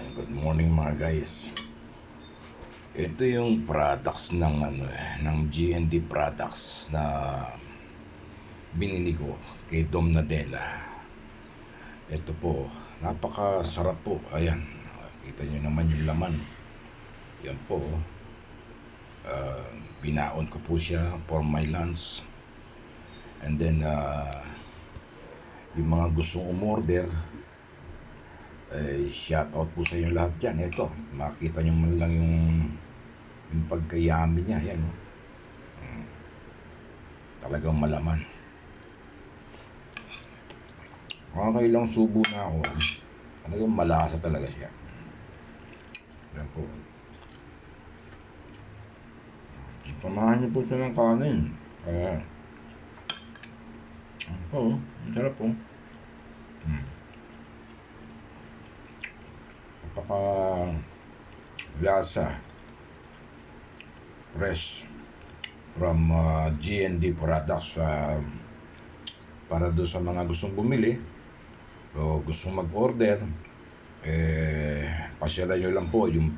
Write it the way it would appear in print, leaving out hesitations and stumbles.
Good morning mga guys. Ito yung products ng ng G&D products na binili ko kay Dom Nadella. Ito po, napakasarap po. Ayan, kita nyo naman yung laman. Yan po. Binaon ko po siya for my lunch. And then yung mga gustong umorder, shout out po sa inyo lahat dyan. Ito, makita nyo man lang yung pagkayami niya. Yan, talagang malaman. Kakailang subo na ako. Talagang malasa talaga siya. Yan po. Samahan niyo po siya ng kanin. Kaya, yan po, ang sarap po. Napaka lasa, fresh from G&D products. Para doon sa mga gustong bumili o gustong mag-order, pasyalan nyo lang po yung